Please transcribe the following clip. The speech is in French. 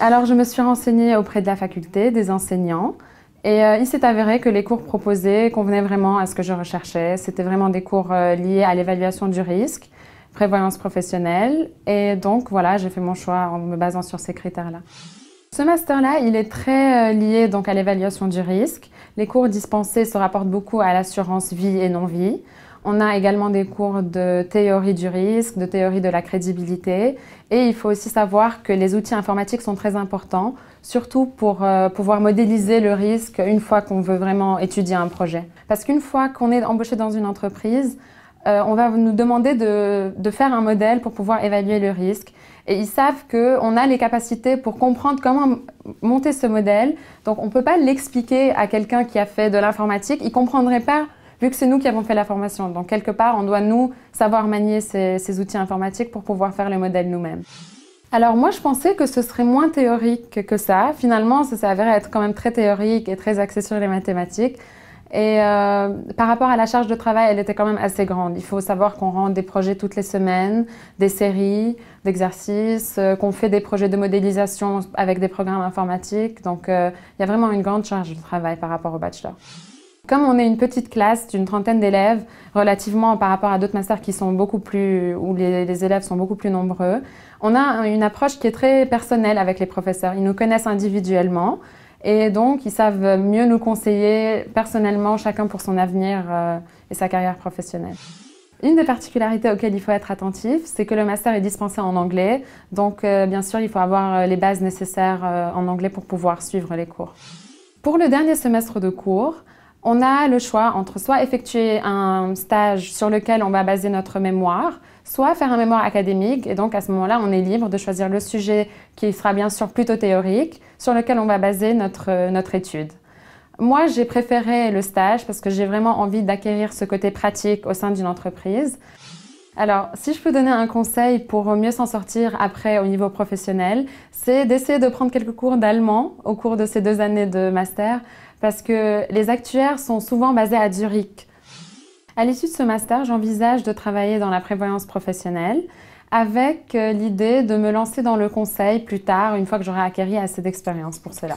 Alors, je me suis renseignée auprès de la faculté, des enseignants, et il s'est avéré que les cours proposés convenaient vraiment à ce que je recherchais. C'était vraiment des cours liés à l'évaluation du risque, prévoyance professionnelle, et donc voilà, j'ai fait mon choix en me basant sur ces critères-là. Ce master-là, il est très lié donc à l'évaluation du risque. Les cours dispensés se rapportent beaucoup à l'assurance vie et non-vie. On a également des cours de théorie du risque, de théorie de la crédibilité. Et il faut aussi savoir que les outils informatiques sont très importants, surtout pour pouvoir modéliser le risque une fois qu'on veut vraiment étudier un projet. Parce qu'une fois qu'on est embauché dans une entreprise, on va nous demander de faire un modèle pour pouvoir évaluer le risque. Et ils savent qu'on a les capacités pour comprendre comment monter ce modèle. Donc on ne peut pas l'expliquer à quelqu'un qui a fait de l'informatique. Il ne comprendrait pas vu que c'est nous qui avons fait la formation. Donc quelque part, on doit nous savoir manier ces outils informatiques pour pouvoir faire le modèle nous-mêmes. Alors moi, je pensais que ce serait moins théorique que ça. Finalement, ça s'est avéré être quand même très théorique et très axé sur les mathématiques. Et par rapport à la charge de travail, elle était quand même assez grande. Il faut savoir qu'on rend des projets toutes les semaines, des séries d'exercices, qu'on fait des projets de modélisation avec des programmes informatiques. Donc il y a vraiment une grande charge de travail par rapport au bachelor. Comme on est une petite classe d'une trentaine d'élèves, relativement par rapport à d'autres masters qui sont beaucoup plus, où les élèves sont beaucoup plus nombreux, on a une approche qui est très personnelle avec les professeurs. Ils nous connaissent individuellement et donc ils savent mieux nous conseiller personnellement, chacun pour son avenir et sa carrière professionnelle. Une des particularités auxquelles il faut être attentif, c'est que le master est dispensé en anglais. Donc bien sûr, il faut avoir les bases nécessaires en anglais pour pouvoir suivre les cours. Pour le dernier semestre de cours, on a le choix entre soit effectuer un stage sur lequel on va baser notre mémoire, soit faire un mémoire académique. Et donc, à ce moment-là, on est libre de choisir le sujet qui sera bien sûr plutôt théorique, sur lequel on va baser notre étude. Moi, j'ai préféré le stage parce que j'ai vraiment envie d'acquérir ce côté pratique au sein d'une entreprise. Alors, si je peux donner un conseil pour mieux s'en sortir après au niveau professionnel, c'est d'essayer de prendre quelques cours d'allemand au cours de ces 2 années de master parce que les actuaires sont souvent basés à Zurich. À l'issue de ce master, j'envisage de travailler dans la prévoyance professionnelle avec l'idée de me lancer dans le conseil plus tard, une fois que j'aurai acquis assez d'expérience pour cela.